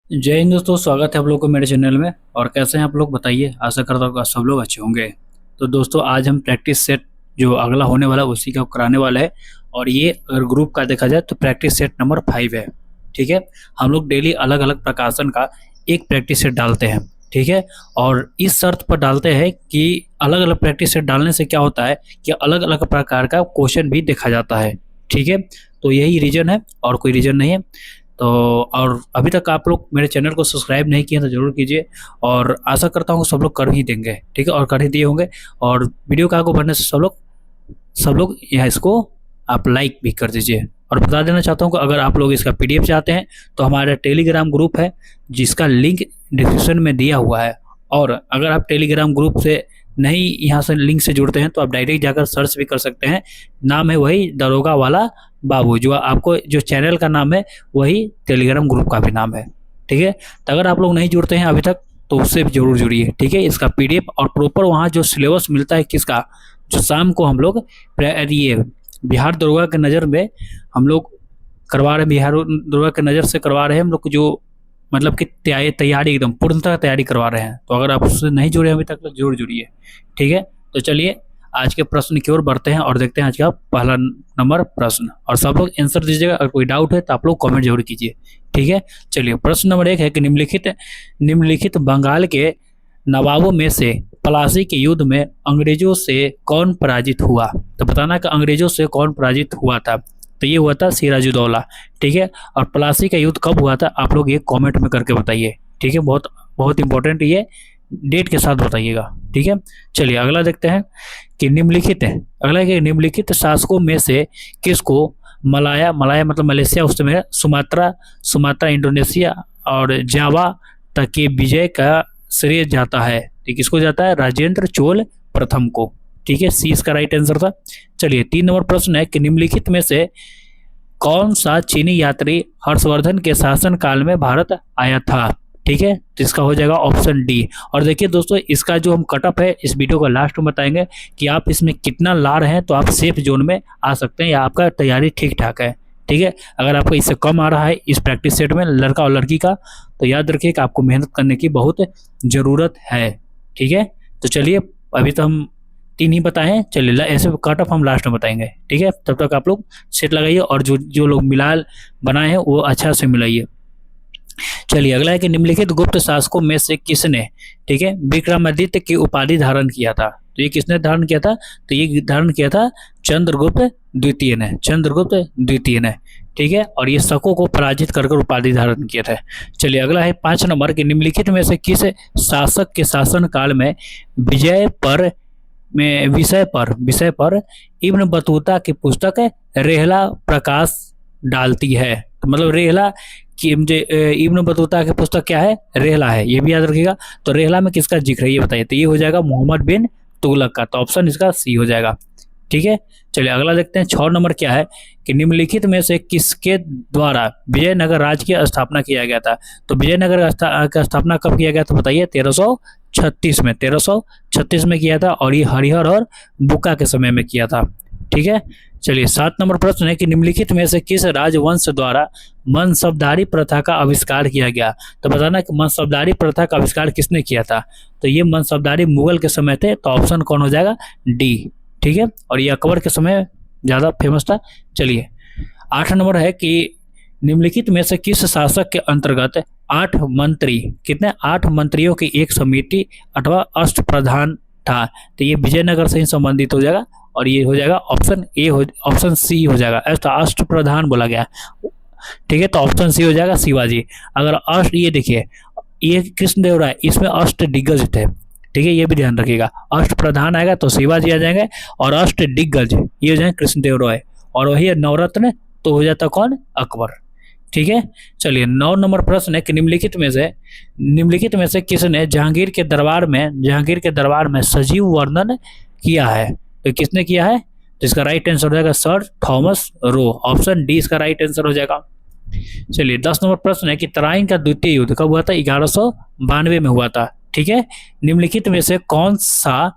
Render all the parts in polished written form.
जय हिंद दोस्तों, स्वागत है आप लोगों को मेरे चैनल में। और कैसे हैं आप लोग बताइए। आशा करता हूँ कि आप सब लोग अच्छे होंगे। तो दोस्तों आज हम प्रैक्टिस सेट जो अगला होने वाला है उसी का कराने वाला है। और ये अगर ग्रुप का देखा जाए तो प्रैक्टिस सेट नंबर 5 है। ठीक है। हम लोग डेली अलग अलग प्रकाशन का एक प्रैक्टिस सेट डालते हैं। ठीक है। और इस शर्त पर डालते हैं कि अलग अलग प्रैक्टिस सेट डालने से क्या होता है कि अलग अलग प्रकार का क्वेश्चन भी देखा जाता है। ठीक है। तो यही रीजन है और कोई रीजन नहीं है। तो और अभी तक आप लोग मेरे चैनल को सब्सक्राइब नहीं किए तो जरूर कीजिए। और आशा करता हूँ सब लोग कर ही देंगे। ठीक है। और कर ही दिए होंगे। और वीडियो का आगे बढ़ने से सब लोग यहाँ इसको आप लाइक भी कर दीजिए। और बता देना चाहता हूँ कि अगर आप लोग इसका पीडीएफ चाहते हैं तो हमारा टेलीग्राम ग्रुप है जिसका लिंक डिस्क्रिप्शन में दिया हुआ है। और अगर आप टेलीग्राम ग्रुप से नहीं यहाँ से लिंक से जुड़ते हैं तो आप डायरेक्ट जाकर सर्च भी कर सकते हैं। नाम है वही दरोगा वाला बाबू। जो आपको जो चैनल का नाम है वही टेलीग्राम ग्रुप का भी नाम है। ठीक है। तो अगर आप लोग नहीं जुड़ते हैं अभी तक तो उससे भी जरूर जुड़िए। ठीक है। इसका पीडीएफ और प्रॉपर वहाँ जो सिलेबस मिलता है किसका, जो शाम को हम लोग ये बिहार दरोगा के नज़र में हम लोग करवा रहे हैं। बिहार दरोगा के नज़र से करवा रहे हैं हम लोग जो मतलब कि तैयारी एकदम पूर्णतः तैयारी करवा रहे हैं। तो अगर आप उससे नहीं जुड़े अभी तक तो जरूर जुड़िए। ठीक है। तो चलिए आज के प्रश्न की ओर बढ़ते हैं और देखते हैं आज का पहला नंबर प्रश्न। और सब लोग आंसर दीजिएगा। अगर कोई डाउट है तो आप लोग कमेंट जरूर कीजिए। ठीक है। चलिए प्रश्न नंबर 1 है कि निम्नलिखित बंगाल के नवाबों में से प्लासी के युद्ध में अंग्रेजों से कौन पराजित हुआ। तो बताना कि अंग्रेजों से कौन पराजित हुआ था। तो ये हुआ था सिराजुद्दौला। ठीक है। और प्लासी का युद्ध कब हुआ था आप लोग ये कमेंट में करके बताइए। ठीक है। बहुत बहुत इंपॉर्टेंट ये डेट के साथ बताइएगा। ठीक है। चलिए अगला देखते हैं कि निम्नलिखित शासकों में से किसको मलाया मलाया मतलब मलेशिया उस समय सुमात्रा इंडोनेशिया और जावा तक के विजय का श्रेय जाता है। तो किसको जाता है, राजेंद्र चोल प्रथम को। ठीक है। सी इसका राइट आंसर था। चलिए 3 नंबर प्रश्न है कि निम्नलिखित में से कौन सा चीनी यात्री हर्षवर्धन के शासन काल में भारत आया था। ठीक है। तो इसका हो जाएगा ऑप्शन डी। और देखिए दोस्तों इसका जो हम कटअप है इस वीडियो का लास्ट में बताएंगे कि आप इसमें कितना ला रहे हैं तो आप सेफ जोन में आ सकते हैं या आपका तैयारी ठीक ठाक है। ठीक है। अगर आपको इससे कम आ रहा है इस प्रैक्टिस सेट में लड़का और लड़की का तो याद रखिए कि आपको मेहनत करने की बहुत ज़रूरत है। ठीक है। तो चलिए अभी तो हम 3 ही बताए हैं। चलिए ऐसे कट ऑफ हम लास्ट में बताएंगे। ठीक है। तब तक आप लोग सेट लगाइए और जो जो लोग मिलाल बनाए हैं वो अच्छा से मिलाइए। चलिए अगला है कि निम्नलिखित गुप्त शासकों में से किसने, ठीक है, विक्रमादित्य की उपाधि धारण किया था। तो ये किसने धारण किया था, तो ये धारण किया था चंद्रगुप्त द्वितीय ने। ठीक है। और ये शकों को पराजित कर उपाधि धारण किया था। चलिए अगला है 5 नंबर कि निम्नलिखित में से किस शासक के शासन काल में विषय पर इब्न बतूता की पुस्तक रेहला प्रकाश डालती है। तो मतलब रेहला कि इब्न बतूता की पुस्तक क्या है, रेहला है, ये भी याद रखिएगा। तो रेहला में किसका जिक्र है ये बताइए। तो ये हो जाएगा मोहम्मद बिन तुगलक का। तो ऑप्शन इसका सी हो जाएगा। ठीक है। चलिए अगला देखते हैं 6 नंबर क्या है कि निम्नलिखित में से किसके द्वारा विजयनगर राज्य की स्थापना किया गया था। तो विजयनगर का स्थापना कब किया गया था बताइए। 1336 में किया था और ये हरिहर और बुक्का के समय में किया था। ठीक है। चलिए 7 नंबर प्रश्न है कि निम्नलिखित में से किस राजवंश द्वारा मनसबदारी प्रथा का आविष्कार किया गया। तो बताना कि मनसबदारी प्रथा का आविष्कार किसने किया था। तो ये मनसबदारी मुगल के समय थे। तो ऑप्शन कौन हो जाएगा, डी। ठीक है। और ये अकबर के समय ज़्यादा फेमस था। चलिए 8 नंबर है कि निम्नलिखित में से किस शासक के अंतर्गत 8 मंत्रियों की एक समिति अथवा अष्टप्रधान था। तो ये विजयनगर से ही संबंधित हो जाएगा और ये हो जाएगा ऑप्शन सी हो जाएगा। अष्टप्रधान बोला गया। ठीक है। तो ऑप्शन सी हो जाएगा शिवाजी। अगर ये देखिए ये कृष्णदेव राय, इसमें अष्ट दिग्गज थे। ठीक है। ये भी ध्यान रखिएगा। अष्ट प्रधान आएगा तो शिवाजी आ जाएंगे और अष्ट दिग्गज ये हो जाएंगे कृष्णदेव राय। और वही नवरत्न तो हो जाता कौन, अकबर। ठीक है। चलिए 9 नंबर प्रश्न है कि निम्नलिखित में से किसने जहांगीर के दरबार में सजीव वर्णन किया है। तो किसने किया है, तो इसका राइट आंसर हो जाएगा sir Thomas Roe. Option D इसका राइट आंसर हो जाएगा। चलिए 10 नंबर प्रश्न है कि तराइन का द्वितीय युद्ध कब हुआ था, 1192 में हुआ था। ठीक है। निम्नलिखित में से कौन सा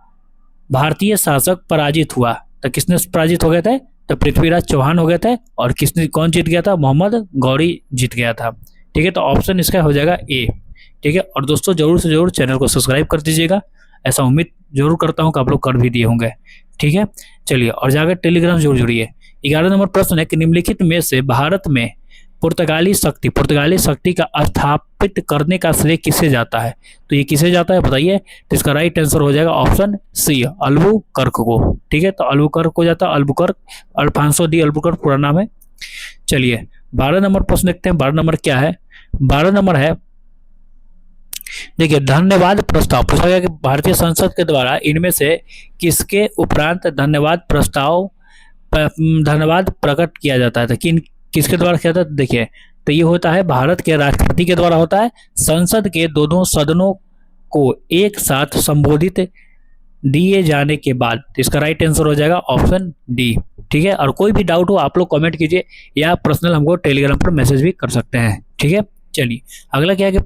भारतीय शासक पराजित हुआ। तो किसने पराजित हो गए थे, तो पृथ्वीराज चौहान हो गए थे। और कौन जीत गया था, मोहम्मद गौरी जीत गया था। ठीक है, तो ऑप्शन इसका हो जाएगा ए। ठीक है, और दोस्तों जरूर से जरूर चैनल को सब्सक्राइब कर दीजिएगा, ऐसा उम्मीद जरूर करता हूँ कि आप लोग कर भी दिए होंगे। ठीक है, चलिए और जाकर टेलीग्राम जरूर जुड़िए। 11 नंबर प्रश्न है कि निम्नलिखित में से भारत में पुर्तगाली शक्ति का स्थापित करने का श्रेय किसे जाता है? तो ये किसे जाता है बताइए। तो इसका राइट आंसर हो जाएगा ऑप्शन सी, अल्बुकर्क को। ठीक है, तो अल्बुकर्क को जाता है, अल्बुकर्क, अल्फांसो डी अल्बुकर्क पूरा नाम है। चलिए 12 नंबर प्रश्न देखते हैं। 12 नंबर क्या है? 12 नंबर है, देखिए, धन्यवाद प्रस्ताव पूछा गया कि भारतीय संसद के द्वारा इनमें से किसके उपरांत धन्यवाद प्रकट किया जाता है? तो किसके द्वारा किया जाता है? देखिए, तो ये होता है भारत के राष्ट्रपति के द्वारा होता है। संसद के दोनों सदनों को एक साथ संबोधित दिए जाने के बाद। तो इसका राइट आंसर हो जाएगा ऑप्शन डी। ठीक है, और कोई भी डाउट हो आप लोग कमेंट कीजिए या पर्सनल हमको टेलीग्राम पर मैसेज भी कर सकते हैं। ठीक है, चलिए अगला क्या है कि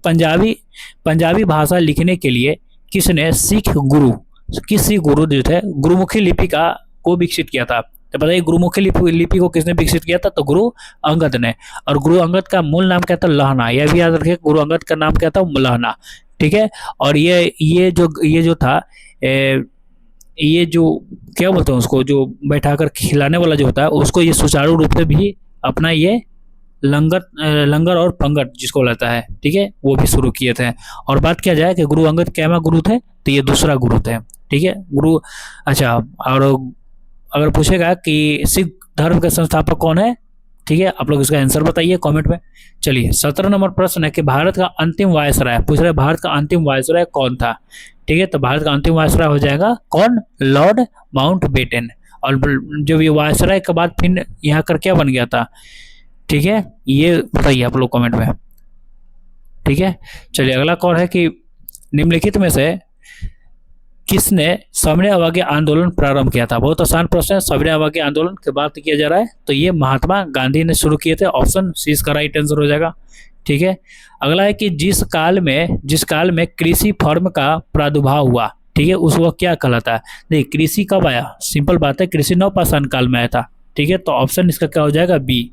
पंजाबी भाषा लिखने के लिए किसने सिख गुरु जो थे गुरुमुखी लिपि को विकसित किया था? तो बताइए गुरुमुखी लिपि को किसने विकसित किया था? तो गुरु अंगद ने। और गुरु अंगद का मूल नाम क्या था? लहना। यह भी याद रखिए, गुरु अंगद का नाम क्या था? लहना। ठीक है, और ये जो था ये जो क्या बोलते हैं उसको, जो बैठाकर खिलाने वाला जो होता है उसको ये सुचारू रूप से भी अपना ये लंगर और पंगत जिसको लगता है, ठीक है, वो भी शुरू किए थे। और बात किया जाए कि गुरु अंगद कैमा गुरु थे? तो ये दूसरा गुरु थे। ठीक है, गुरु। अच्छा, और अगर पूछेगा कि सिख धर्म के संस्थापक कौन है? ठीक है, आप लोग इसका आंसर बताइए कमेंट में। चलिए 17 नंबर प्रश्न है कि भारत का अंतिम वायसराय पूछ रहे, भारत का अंतिम वायसराय कौन था? ठीक है, तो भारत का अंतिम वायसराय हो जाएगा कौन? Lord Mountbatten. और जब ये वायसराय के बाद फिर यहाँ कर क्या बन गया था? ठीक है, ये बताइए आप लोग कमेंट में। ठीक है, चलिए अगला कौन है कि निम्नलिखित में से किसने सविनय अवज्ञा आंदोलन प्रारंभ किया था? बहुत आसान प्रश्न है। सविनय अवज्ञा आंदोलन की बात किया जा रहा है तो ये महात्मा गांधी ने शुरू किए थे। ऑप्शन सी इसका राइट आंसर हो जाएगा। ठीक है, अगला है कि जिस काल में कृषि फर्म का प्रादुर्भाव हुआ, ठीक है, उस वक्त क्या कहलाता है? नहीं, कृषि कब आया? सिंपल बात है, कृषि नवपाषाण काल में आया था। ठीक है, तो ऑप्शन इसका क्या हो जाएगा? बी,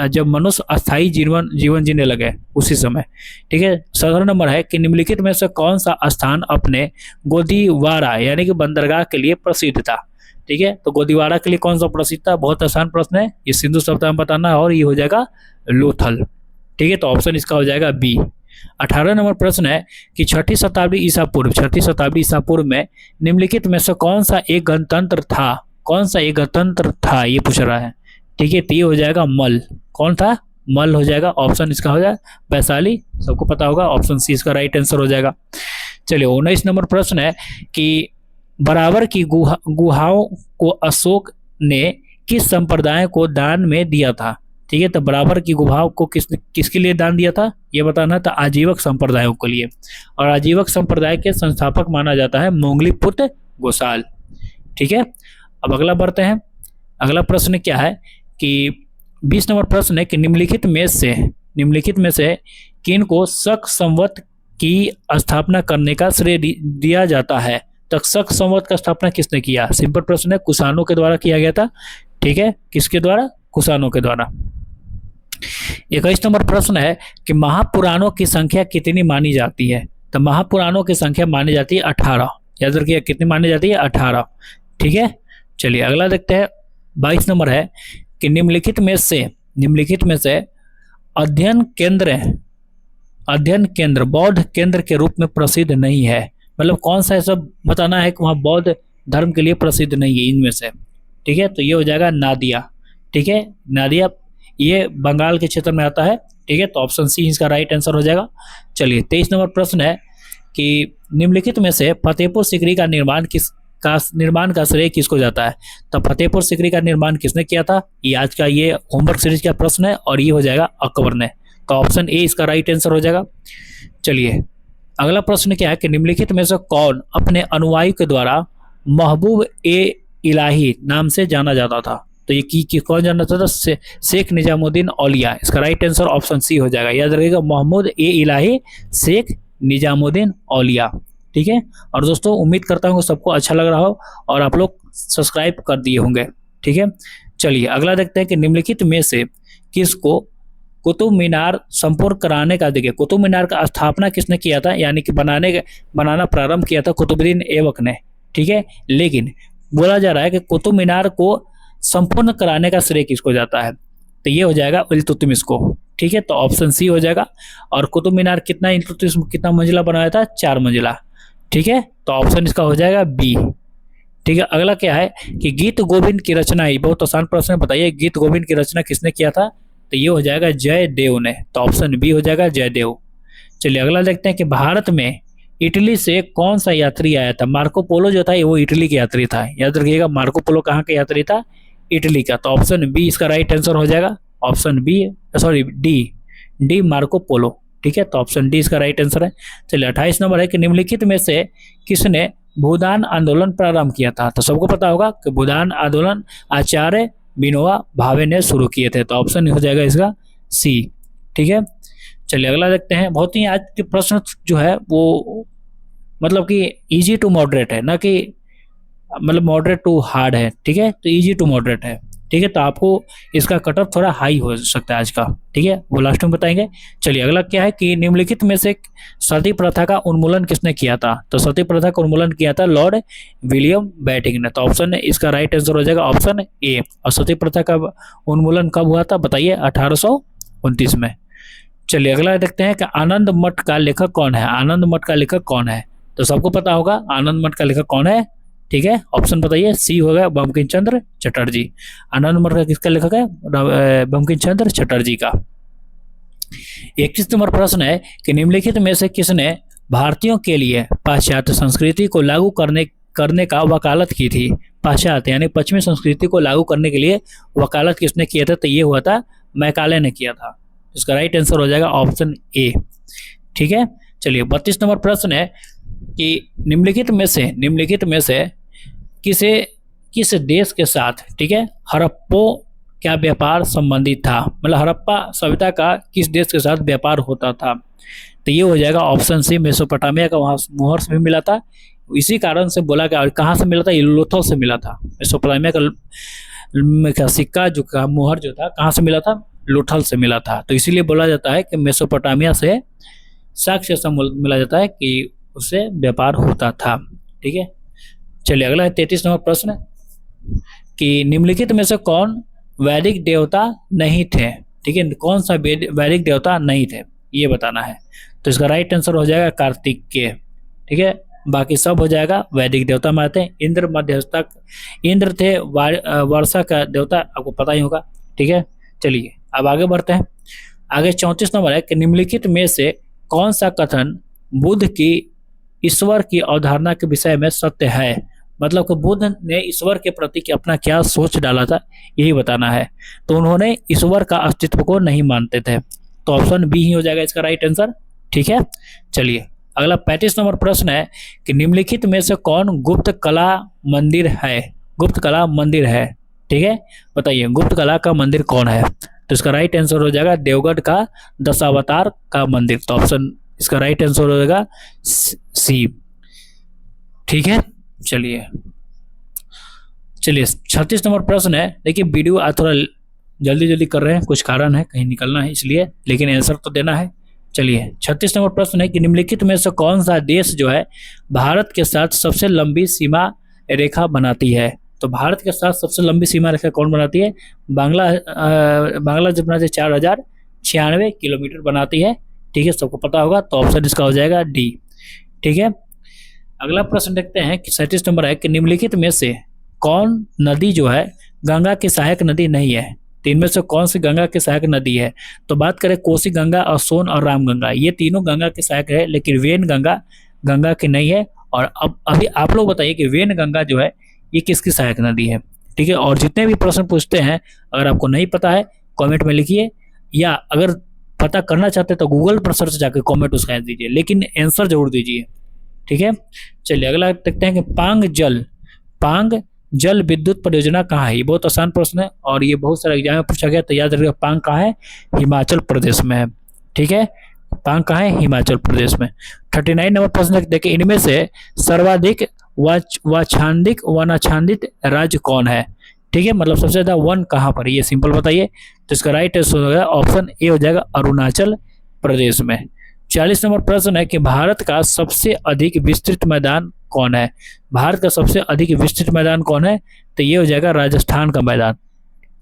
जब मनुष्य अस्थायी जीवन जीने लगे उसी समय। ठीक है, 17 नंबर है कि निम्नलिखित में से कौन सा स्थान अपने गोदीवारा यानी कि बंदरगाह के लिए प्रसिद्ध था? ठीक है, तो गोदीवारा के लिए कौन सा प्रसिद्ध था? बहुत आसान प्रश्न है, ये सिंधु सभ्यता में बताना है और ये हो जाएगा लोथल। ठीक है, तो ऑप्शन इसका हो जाएगा बी। 18 नंबर प्रश्न है कि 6ठी शताब्दी ईसा पूर्व में निम्नलिखित में से कौन सा एक गणतंत्र था? ये पूछ रहा है। ठीक है, तो ये हो जाएगा मल। कौन था? मल हो जाएगा। ऑप्शन इसका हो जाएगा वैशाली, सबको पता होगा। ऑप्शन सी इसका राइट आंसर हो जाएगा। चलिए 19 नंबर प्रश्न है कि बराबर की गुहाओं को अशोक ने किस संप्रदाय को दान में दिया था? ठीक है, तो बराबर की गुहाओं को किसके लिए दान दिया था? ये बताना था आजीवक संप्रदायों के लिए। और आजीवक संप्रदाय के संस्थापक माना जाता है मोंगलीपुत्र गोसाल। ठीक है, अब अगला बढ़ते हैं। अगला प्रश्न क्या है कि 20 नंबर प्रश्न है कि निम्नलिखित में से किन को शक संवत की स्थापना करने का श्रेय दिया जाता है? तो शक संवत का स्थापना किसने किया? सिंपल प्रश्न है, कुषाणों के द्वारा किया गया था। ठीक है, किसके द्वारा? कुषाणों के द्वारा। 21 नंबर प्रश्न है कि महापुराणों की संख्या कितनी मानी जाती है? तो महापुराणों की संख्या मानी जाती है 18। याद रखिए, कितनी मानी जाती है? 18। ठीक है, चलिए अगला देखते हैं। 22 नंबर है कि निम्नलिखित में से अध्ययन केंद्र बौद्ध केंद्र के रूप में प्रसिद्ध नहीं है। मतलब कौन सा ऐसा बताना है कि वहाँ बौद्ध धर्म के लिए प्रसिद्ध नहीं है इनमें से। ठीक है, तो ये हो जाएगा नादिया। ठीक है, नादिया ये बंगाल के क्षेत्र में आता है। ठीक है, तो ऑप्शन सी इसका राइट आंसर हो जाएगा। चलिए 23 नंबर प्रश्न है कि निम्नलिखित में से फतेहपुर सीकरी का निर्माण का श्रेय किसको जाता है? तो फतेहपुर सीकरी का निर्माण किसने किया था? ये आज का ये होमवर्क सीरीज का प्रश्न है और ये हो जाएगा अकबर ने। तो ऑप्शन ए इसका राइट आंसर हो जाएगा। चलिए अगला प्रश्न क्या है कि निम्नलिखित में से कौन अपने अनुयायी के द्वारा महबूब ए इलाही नाम से जाना जाता था? तो ये कौन जाना जाता था? शेख निजामुद्दीन औलिया। इसका राइट आंसर ऑप्शन सी हो जाएगा। याद रखिएगा, मोहम्मद ए इलाही शेख निजामुद्दीन औलिया। ठीक है, और दोस्तों उम्मीद करता हूँ सबको अच्छा लग रहा हो और आप लोग सब्सक्राइब कर दिए होंगे। ठीक है, चलिए अगला देखते हैं कि निम्नलिखित में से किसको कुतुब मीनार संपूर्ण कराने का, देखिए कुतुब मीनार का स्थापना किसने किया था, यानी कि बनाना प्रारंभ किया था कुतुबुद्दीन ऐबक ने, ठीक है। लेकिन बोला जा रहा है कि कुतुब मीनार को संपूर्ण कराने का श्रेय किसको जाता है, तो ये हो जाएगा इल्तुतमिश को, ठीक है। तो ऑप्शन सी हो जाएगा। और कुतुब मीनार कितना इल्तुतमिश कितना मंजिला बनाया था, 4 मंजिला, ठीक है। तो ऑप्शन इसका हो जाएगा बी, ठीक है। अगला क्या है कि गीत गोविंद की रचना, ये बहुत आसान प्रश्न है, बताइए गीत गोविंद की रचना किसने किया था, तो ये हो जाएगा जयदेव ने, तो ऑप्शन बी हो जाएगा जयदेव। चलिए अगला देखते हैं कि भारत में इटली से कौन सा यात्री आया था। मार्को पोलो जो था वो इटली का यात्री था, याद रखिएगा मार्को पोलो कहाँ का यात्री था, इटली का। तो ऑप्शन बी इसका राइट आंसर हो जाएगा, option B, sorry D Marco Polo, ठीक है। तो ऑप्शन डी इसका राइट आंसर है। चलिए 28 नंबर है कि निम्नलिखित में से किसने भूदान आंदोलन प्रारंभ किया था, तो सबको पता होगा कि भूदान आंदोलन आचार्य विनोबा भावे ने शुरू किए थे, तो ऑप्शन हो जाएगा इसका सी, ठीक है। चलिए अगला देखते हैं। बहुत ही आज के प्रश्न जो है वो मतलब कि इजी टू मॉडरेट है, ना कि मतलब मॉडरेट टू हार्ड है, ठीक है। तो इजी टू मॉडरेट है, ठीक है। तो आपको इसका कट ऑफ थोड़ा हाई हो सकता है आज का, ठीक है, वो लास्ट में बताएंगे। चलिए अगला क्या है कि निम्नलिखित में से सती प्रथा का उन्मूलन किसने किया था, तो सती प्रथा का उन्मूलन किया था लॉर्ड विलियम बेटिंग ने, तो ऑप्शन इसका राइट आंसर हो जाएगा ऑप्शन ए। और सती प्रथा का उन्मूलन कब हुआ था, बताइए 1829 में। चलिए अगला देखते हैं कि आनंद मठ का लेखक कौन है, आनंद मठ का लेखक कौन है, तो सबको पता होगा आनंद मठ का लेखक कौन है, ठीक है। ऑप्शन बताइए, सी हो गया बंकिम चंद्र चटर्जी। आनंद मठ का किसका लेखक है, बंकिम चंद्र चटर्जी का। 21 नंबर प्रश्न है कि निम्नलिखित में से किसने भारतीयों के लिए पाश्चात्य संस्कृति को लागू करने का वकालत की थी। पाश्चात्य यानी पश्चिमी संस्कृति को लागू करने के लिए वकालत किसने किया था, तो ये हुआ था मैकाले ने किया था। इसका राइट आंसर हो जाएगा ऑप्शन ए, ठीक है। चलिए 32 नंबर प्रश्न है कि निम्नलिखित में से किस देश के साथ, ठीक है, हड़प्पा क्या व्यापार संबंधित था, मतलब हड़प्पा सभ्यता का किस देश के साथ व्यापार होता था, तो ये हो जाएगा ऑप्शन सी मेसोपोटामिया का, वहाँ मुहर से भी मिला था, इसी कारण से बोला गया। और कहाँ से मिला था, ये लोथल से मिला था। मेसोपोटामिया का सिक्का जो का मुहर जो था कहाँ से मिला था, लोथल से मिला था, तो इसीलिए बोला जाता है कि मेसोपोटामिया से साक्ष्य से मिला जाता है कि उससे व्यापार होता था, ठीक है। चलिए अगला है 33 नंबर प्रश्न कि निम्नलिखित में से कौन वैदिक देवता नहीं थे, ठीक है, कौन सा वैदिक देवता नहीं थे ये बताना है। तो इसका राइट आंसर हो जाएगा कार्तिकेय, ठीक है। बाकी सब हो जाएगा वैदिक देवता मानते हैं। इंद्र मध्यस्थक, इंद्र थे वर्षा का देवता, आपको पता ही होगा, ठीक है। चलिए अब आगे बढ़ते हैं। आगे 34 नंबर है कि निम्नलिखित में से कौन सा कथन बुद्ध की ईश्वर की अवधारणा के विषय में सत्य है, मतलब कि बुद्ध ने ईश्वर के प्रति अपना क्या सोच डाला था यही बताना है। तो उन्होंने ईश्वर का अस्तित्व को नहीं मानते थे, तो ऑप्शन बी ही हो जाएगा इसका राइट आंसर, ठीक है। चलिए अगला 35 नंबर प्रश्न है कि निम्नलिखित में से कौन गुप्त कला मंदिर है, गुप्त कला मंदिर है, ठीक है, बताइए गुप्त कला का मंदिर कौन है, तो इसका राइट आंसर हो जाएगा देवगढ़ का दशावतार का मंदिर, तो ऑप्शन इसका राइट आंसर हो जाएगा सी, ठीक है। चलिए 36 नंबर प्रश्न है। देखिए वीडियो आज थोड़ा जल्दी कर रहे हैं, कुछ कारण है, कहीं निकलना है इसलिए, लेकिन आंसर तो देना है। चलिए 36 नंबर प्रश्न है कि निम्नलिखित में से कौन सा देश जो है भारत के साथ सबसे लंबी सीमा रेखा बनाती है, तो भारत के साथ सबसे लंबी सीमा रेखा कौन बनाती है, बांग्लादेश बनाती है, 4096 किलोमीटर बनाती है, ठीक है, सबको पता होगा, तो ऑप्शन इसका हो जाएगा डी, ठीक है। अगला प्रश्न देखते हैं कि 37 नंबर है कि निम्नलिखित में से कौन नदी जो है गंगा की सहायक नदी नहीं है, तो इनमें से कौन सी गंगा की सहायक नदी है, तो बात करें कोसी गंगा और सोन और रामगंगा, ये तीनों गंगा की सहायक है, लेकिन वेन गंगा गंगा की नहीं है। और अब अभी आप लोग बताइए कि वेन गंगा जो है ये किसकी सहायक नदी है, ठीक है। और जितने भी प्रश्न पूछते हैं अगर आपको नहीं पता है कमेंट में लिखिए, या अगर पता करना चाहते हैं तो गूगल पर सर्च जाकर कमेंट उसका दीजिए, लेकिन आंसर जरूर दीजिए, ठीक है। चलिए अगला देखते हैं कि पांग जल विद्युत परियोजना कहाँ है, ये बहुत आसान प्रश्न है और ये बहुत सारे एग्जाम में पूछा गया, तो याद रखिएगा पांग कहाँ है, हिमाचल प्रदेश में है, ठीक है, पांग कहाँ है, हिमाचल प्रदेश में। 39 नंबर प्रश्न देखिए इनमें से सर्वाधिक वाछांदित राज्य कौन है, ठीक है, मतलब सबसे ज्यादा 1 कहाँ पर है, ये सिंपल बताइए। तो इसका राइट आंसर हो जाएगा ऑप्शन ए हो जाएगा अरुणाचल प्रदेश में। 40 नंबर प्रश्न है कि भारत का सबसे अधिक विस्तृत मैदान कौन है। भारत का सबसे अधिक विस्तृत मैदान कौन है, तो ये हो जाएगा राजस्थान का मैदान।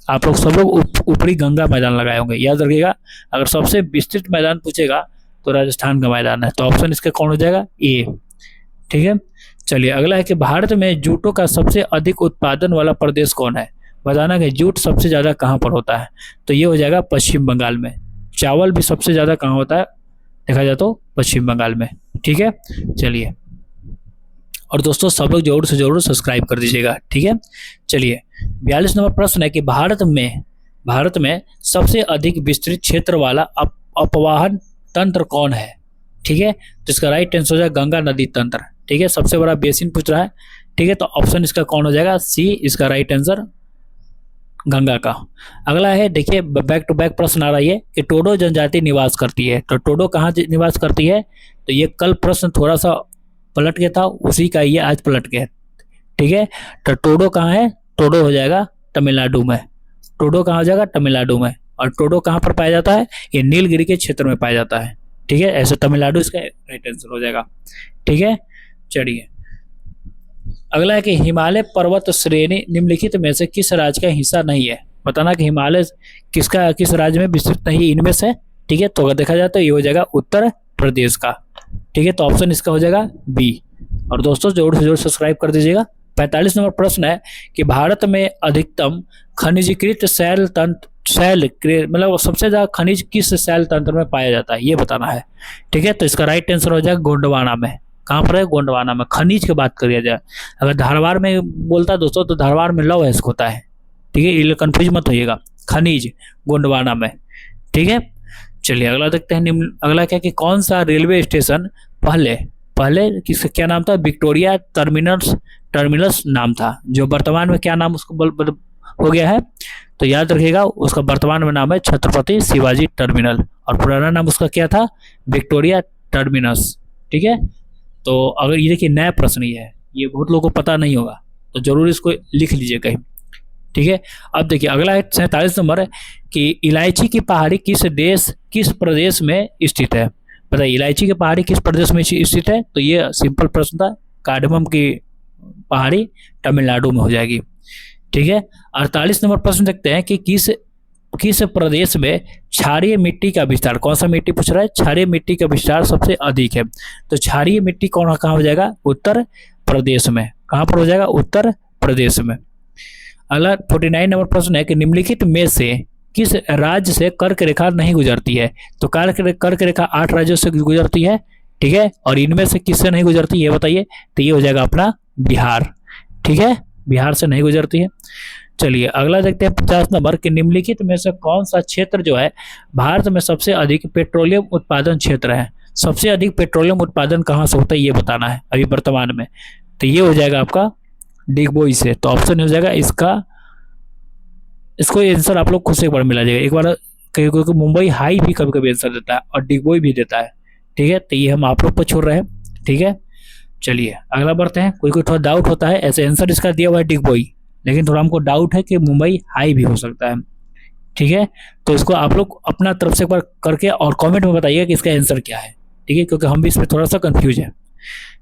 आप लोग सब लोग ऊपरी गंगा मैदान लगाए होंगे, याद रखिएगा। अगर सबसे विस्तृत मैदान पूछेगा तो राजस्थान का मैदान है, तो ऑप्शन इसका कौन हो जाएगा, ए। ठीक है, चलिए अगला है कि भारत में जूटों का सबसे अधिक उत्पादन वाला प्रदेश कौन है। बताना कि जूट सबसे ज्यादा कहाँ पर होता है, तो ये हो जाएगा पश्चिम बंगाल में। चावल भी सबसे ज्यादा कहाँ होता है देखा जाए तो पश्चिम बंगाल में। ठीक है, चलिए, और दोस्तों सब लोग जरूर से जरूर सब्सक्राइब कर दीजिएगा। ठीक है, चलिए 42 नंबर प्रश्न है कि भारत में सबसे अधिक विस्तृत क्षेत्र वाला अपवाहन तंत्र कौन है। ठीक है, तो इसका राइट आंसर हो जाएगा गंगा नदी तंत्र। ठीक है, सबसे बड़ा बेसिन पूछ रहा है। ठीक है, तो ऑप्शन इसका कौन हो जाएगा, सी, इसका राइट आंसर गंगा का। अगला है, देखिए बैक टू बैक प्रश्न आ रही है कि टोडो जनजाति निवास करती है, तो टोडो कहाँ निवास करती है, तो ये कल प्रश्न थोड़ा सा पलट गया था, उसी का ये आज पलट गया। ठीक है, तो टोडो कहाँ है, टोडो हो जाएगा तमिलनाडु में। टोडो कहाँ हो जाएगा, तमिलनाडु में। और टोडो कहाँ पर पाया जाता है, ये नीलगिरी के क्षेत्र में पाया जाता है। ठीक है, ऐसे तमिलनाडु इसका राइट आंसर हो जाएगा। ठीक है, चलिए अगला है कि हिमालय पर्वत श्रेणी निम्नलिखित में से किस राज्य का हिस्सा नहीं है। बताना कि हिमालय किस राज्य में विस्तृत नहीं है इनमें से। ठीक है, तो अगर देखा जाए तो ये हो जाएगा उत्तर प्रदेश का। ठीक है, तो ऑप्शन इसका हो जाएगा बी। और दोस्तों जरूर से जरूर सब्सक्राइब कर दीजिएगा। 45 नंबर प्रश्न है कि भारत में अधिकतम खनिजीकृत मतलब सबसे ज्यादा खनिज किस शैल तंत्र में पाया जाता है, ये बताना है। ठीक है, तो इसका राइट आंसर हो जाएगा गोंडवाना में। कहाँ पर है, गोंडवाना में। खनिज की बात करिए जाए, अगर धारवाड़ में बोलता है दोस्तों तो धारवाड़ में लौह अयस्क होता है। ठीक है, ये कंफ्यूज मत होइएगा, खनिज गोंडवाना में। ठीक है, चलिए अगला देखते हैं। अगला क्या कि कौन सा रेलवे स्टेशन पहले किसका क्या नाम था, विक्टोरिया टर्मिनस नाम था, जो वर्तमान में क्या नाम उसको हो गया है, तो याद रखिएगा उसका वर्तमान में नाम है छत्रपति शिवाजी टर्मिनल, और पुराना नाम उसका क्या था, विक्टोरिया टर्मिनस। ठीक है, तो अगर ये देखिए नया प्रश्न ये बहुत लोगों को पता नहीं होगा, तो जरूर इसको लिख लीजिए कहीं। ठीक है, अब देखिए अगला है 47 नंबर है कि इलायची की पहाड़ी किस प्रदेश में स्थित है। बताइए इलायची की पहाड़ी किस प्रदेश में स्थित है, तो ये सिंपल प्रश्न था। कार्डमम की पहाड़ी तमिलनाडु में हो जाएगी। ठीक है, 48 नंबर प्रश्न देखते हैं कि किस प्रदेश में क्षारीय मिट्टी का विस्तार, कौन सा मिट्टी पूछ रहा है, क्षारीय मिट्टी का विस्तार सबसे अधिक है, तो क्षारीय मिट्टी कहाँ हो जाएगा, उत्तर प्रदेश में। कहाँ पर हो जाएगा, उत्तर प्रदेश में। अगला 49 नंबर प्रश्न है कि निम्नलिखित में से किस राज्य से कर्क रेखा नहीं गुजरती है, तो कर्क रेखा 8 राज्यों से गुजरती है। ठीक है, और इनमें से किससे नहीं गुजरती ये बताइए, तो ये हो जाएगा अपना बिहार। ठीक है, बिहार से नहीं गुजरती है। चलिए अगला देखते हैं 50 नंबर कि निम्नलिखित में से कौन सा क्षेत्र जो है भारत में सबसे अधिक पेट्रोलियम उत्पादन क्षेत्र है। सबसे अधिक पेट्रोलियम उत्पादन कहाँ से होता है ये बताना है अभी वर्तमान में, तो ये हो जाएगा आपका डिगबोई से। तो ऑप्शन हो जाएगा इसको आंसर आप लोग खुद से एक बार मिला जाएगा। एक बार क्योंकि मुंबई हाई भी कभी कभी आंसर देता है और डिगबोई भी देता है। ठीक है, तो ये हम आप लोग पर छोड़ रहे हैं। ठीक है, चलिए अगला बढ़ते हैं। कोई थोड़ा डाउट होता है, ऐसे आंसर इसका दिया हुआ है डिगबोई, लेकिन थोड़ा हमको डाउट है कि मुंबई हाई भी हो सकता है। ठीक है, तो इसको आप लोग अपना तरफ से एक बार करके और कमेंट में बताइए कि इसका आंसर क्या है। ठीक है, क्योंकि हम भी इसमें थोड़ा सा कंफ्यूज है।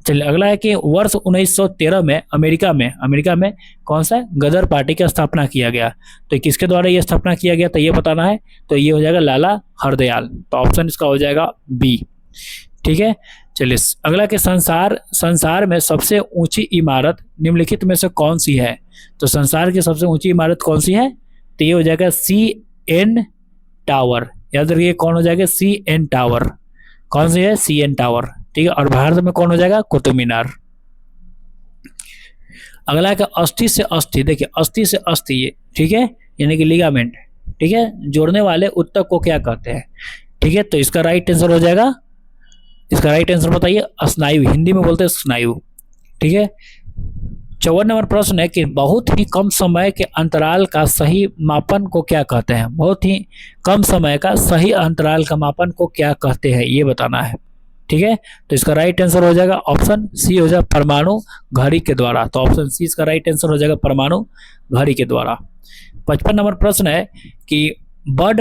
चलिए अगला है कि वर्ष 1913 में अमेरिका में कौन सा गदर पार्टी की स्थापना किया गया, तो किसके द्वारा ये स्थापना किया गया तो ये बताना है, तो ये हो जाएगा लाला हरदयाल। तो ऑप्शन इसका हो जाएगा बी। ठीक है, चलिए अगला के संसार में सबसे ऊंची इमारत निम्नलिखित में से कौन सी है, तो संसार की सबसे ऊंची इमारत कौन सी है, तो ये हो जाएगा CN टावर। याद रखिए कौन हो जाएगा, CN टावर। कौन सी है, CN टावर। ठीक है, और भारत में कौन हो जाएगा, कुतुब मीनार। अगला है अस्थि से अस्थि, देखिए अस्थि से अस्थि ये, ठीक है, यानी कि लिगामेंट, ठीक है, जोड़ने वाले उत्तक को क्या कहते हैं। ठीक है, तो इसका राइट आंसर हो जाएगा, इसका राइट आंसर बताइए, स्नायु, हिंदी में बोलते हैं स्नायु। ठीक है, 54 नंबर प्रश्न है कि बहुत ही कम समय के अंतराल का सही मापन को क्या कहते हैं। बहुत ही कम समय का सही अंतराल का मापन को क्या कहते हैं ये बताना है। ठीक है, तो इसका राइट आंसर हो जाएगा ऑप्शन सी हो जाएगा परमाणु घड़ी के द्वारा। तो ऑप्शन सी इसका राइट आंसर हो जाएगा परमाणु घड़ी के द्वारा। 55 नंबर प्रश्न है कि वर्ड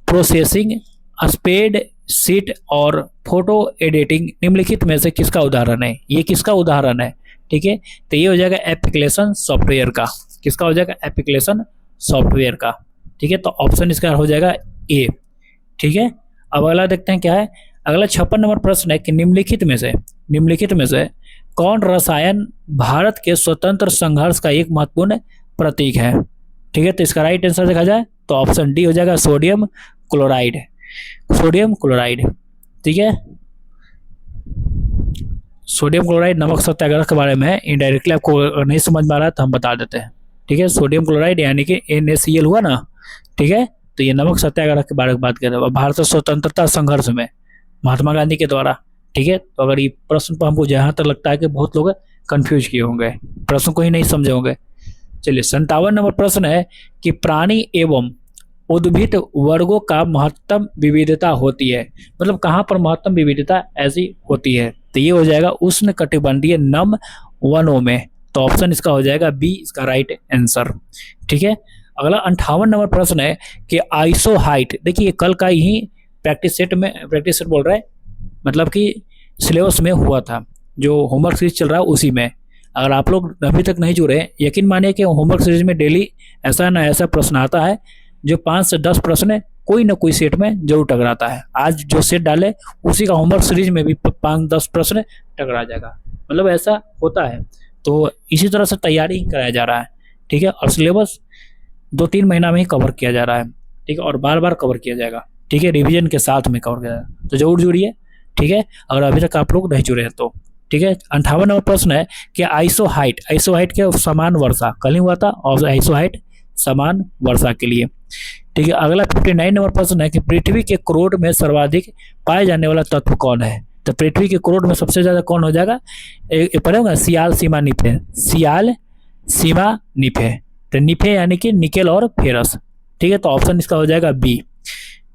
प्रोसेसिंग, स्प्रेड शीट और फोटो एडिटिंग निम्नलिखित में से किसका उदाहरण है? ये किसका उदाहरण है? ठीक है, तो ये हो जाएगा एप्लीकेशन सॉफ्टवेयर का। किसका हो जाएगा? एप्लीकेशन सॉफ्टवेयर का। ठीक है, तो ऑप्शन इसका हो जाएगा ए। ठीक है, अब अगला देखते हैं क्या है। अगला 56 नंबर प्रश्न है कि निम्नलिखित में से कौन रसायन भारत के स्वतंत्र संघर्ष का एक महत्वपूर्ण प्रतीक है? ठीक है, तो इसका राइट आंसर देखा जाए तो ऑप्शन डी हो जाएगा सोडियम क्लोराइड। सोडियम क्लोराइड, ठीक है, सोडियम क्लोराइड नमक सत्याग्रह के बारे में इनडायरेक्टली आपको नहीं समझ में आ रहा है तो हम बता देते हैं। ठीक है, सोडियम क्लोराइड यानी कि NaCl हुआ ना। ठीक है, तो ये नमक सत्याग्रह के बारे में बात कर रहे हैं भारत स्वतंत्रता संघर्ष में महात्मा गांधी के द्वारा। ठीक है, तो अगर ये प्रश्न पर हमको जहां तक लगता है कि बहुत लोग कंफ्यूज किए होंगे, प्रश्न को ही नहीं समझे होंगे। चलिए 57 नंबर प्रश्न है कि प्राणी एवं उद्भिद वर्गों का महत्तम विविधता होती है, मतलब कहाँ पर महत्तम विविधता ऐसी होती है? तो ये हो जाएगा उष्ण कटिबंधीय नम वनों में। तो ऑप्शन इसका हो जाएगा बी इसका राइट आंसर। ठीक है, अगला 58 नंबर प्रश्न है कि आइसो हाइट, देखिए कल का ही प्रैक्टिस सेट बोल रहा है, मतलब कि सिलेबस में हुआ था, जो होमवर्क सीरीज चल रहा है उसी में। अगर आप लोग अभी तक नहीं जुड़े, यकीन मानिए कि होमवर्क सीरीज में डेली ऐसा ना ऐसा प्रश्न आता है जो 5 से 10 प्रश्न कोई ना कोई सेट में जरूर टकराता है। आज जो सेट डाले उसी का होमवर्क सीरीज में भी 5-10 प्रश्न टकरा जाएगा, मतलब ऐसा होता है। तो इसी तरह से तैयारी कराया जा रहा है। ठीक है, और सिलेबस 2-3 महीना में ही कवर किया जा रहा है। ठीक है, और बार बार कवर किया जाएगा। ठीक है, रिवीजन के साथ में कवर किया जाएगा, तो जरूर जुड़िए। ठीक है, अगर अभी तक आप लोग नहीं जुड़े हैं तो। ठीक है, 58 नंबर प्रश्न है कि आइसो हाइट के समान वर्षा, कल ही हुआ था, और आइसो हाइट समान वर्षा के लिए। ठीक है, अगला 59 नंबर प्रश्न है कि पृथ्वी के क्रोड में सर्वाधिक पाए जाने वाला तत्व कौन है? तो पृथ्वी के क्रोड में सबसे ज्यादा कौन हो जाएगा? पढ़े होगा सियाल सीमा निफे, सियाल सीमा निफे। तो निफे यानी कि निकेल और फेरस। ठीक है, तो ऑप्शन इसका हो जाएगा बी।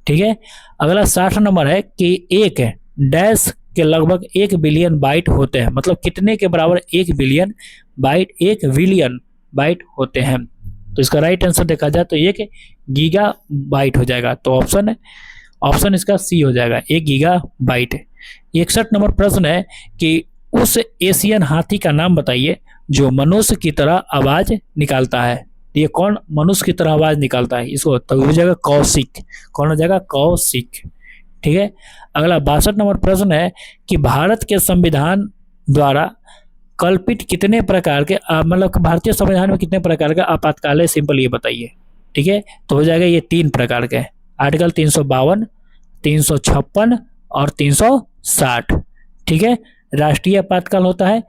ठीक है, अगला 60 नंबर है कि एक डैश के लगभग 1 बिलियन बाइट होते हैं, मतलब कितने के बराबर 1 बिलियन बाइट होते हैं? तो इसका राइट आंसर देखा जाए तो 1 गीगा बाइट हो जाएगा। तो ऑप्शन इसका सी हो जाएगा, 1 गीगा बाइट। 61 नंबर प्रश्न है कि उस एशियन हाथी का नाम बताइए जो मनुष्य की तरह आवाज निकालता है। ये कौन मनुष्य की तरह आवाज निकालता है? इसको तो हो जाएगा कौशिक। कौन हो जाएगा? कौशिक। ठीक है, अगला 62 नंबर प्रश्न है कि भारत के संविधान द्वारा कल्पित कितने प्रकार के मतलब भारतीय संविधान में कितने प्रकार का आपातकाल है? सिंपल ये बताइए। ठीक है, तो हो जाएगा ये 3 प्रकार के, आर्टिकल 352, 356 और 360। ठीक है, राष्ट्रीय आपातकाल होता है,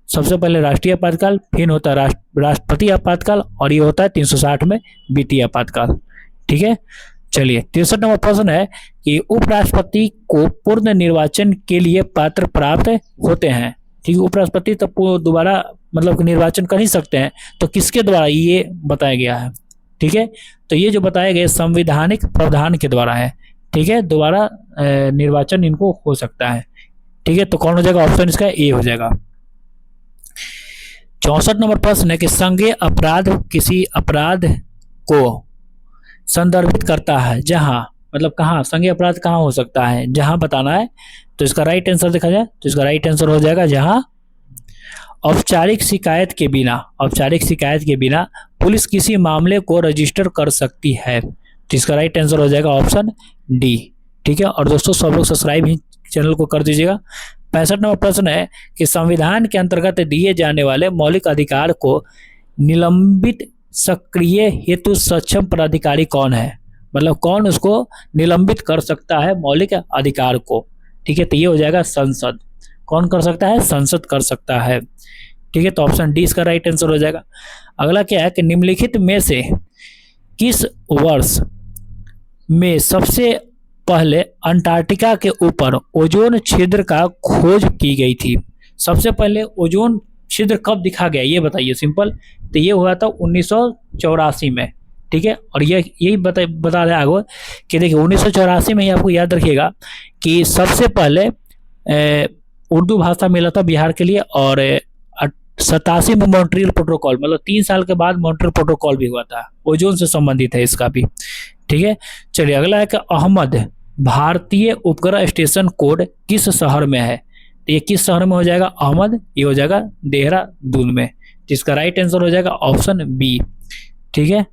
सबसे पहले राष्ट्रीय आपातकाल, फिर होता है राष्ट्रपति आपातकाल, और ये होता है 360 में वित्तीय आपातकाल। ठीक है, चलिए 63 नंबर प्रश्न है कि उपराष्ट्रपति को पूर्ण निर्वाचन के लिए पात्र प्राप्त होते हैं। ठीक है, उपराष्ट्रपति तो दोबारा मतलब निर्वाचन कर ही सकते हैं, तो किसके द्वारा ये बताया गया है? ठीक है, तो ये जो बताया गया संवैधानिक प्रावधान के द्वारा है। ठीक है, दोबारा निर्वाचन इनको हो सकता है। ठीक है, तो कौन हो जाएगा? ऑप्शन इसका ए हो जाएगा। 64 नंबर प्रश्न है कि संज्ञेय अपराध किसी अपराध को संदर्भित करता है जहां, मतलब कहां संज्ञेय अपराध कहां हो सकता है, जहां बताना है। तो इसका राइट आंसर देखा जाए तो इसका राइट आंसर हो जाएगा जहां औपचारिक शिकायत के बिना पुलिस किसी मामले को रजिस्टर कर सकती है। तो इसका राइट आंसर हो जाएगा ऑप्शन डी। ठीक है, और दोस्तों सब लोग सब्सक्राइब ही चैनल को कर दीजिएगा। 65 नंबर प्रश्न है कि संविधान के अंतर्गत दिए जाने वाले मौलिक अधिकार को निलंबित सक्रिय हेतु सक्षम पदाधिकारी कौन है? मतलब कौन उसको निलंबित कर सकता है मौलिक अधिकार को? ठीक है, तो ये हो जाएगा संसद। कौन कर सकता है? संसद कर सकता है। ठीक है, तो ऑप्शन डी इसका राइट आंसर हो जाएगा। अगला क्या है कि निम्नलिखित में से किस वर्ष में सबसे पहले अंटार्कटिका के ऊपर ओजोन छिद्र का खोज की गई थी? सबसे पहले ओजोन छिद्र कब दिखा गया ये बताइए। सिंपल, तो ये हुआ था 1984 में। ठीक है, और यही बता रहे आगे कि देखिए 1984 में ही आपको याद रखिएगा कि सबसे पहले उर्दू भाषा मिला था बिहार के लिए, और 87 में मॉन्ट्रियल प्रोटोकॉल, मतलब 3 साल के बाद मॉन्ट्रियल प्रोटोकॉल भी हुआ था, ओजोन से संबंधित है इसका भी। ठीक है, चलिए अगला है कि अहमद भारतीय उपग्रह स्टेशन कोड किस शहर में है? तो ये किस शहर में हो जाएगा अहमद? ये हो जाएगा देहरादून में, जिसका राइट आंसर हो जाएगा ऑप्शन बी। ठीक है,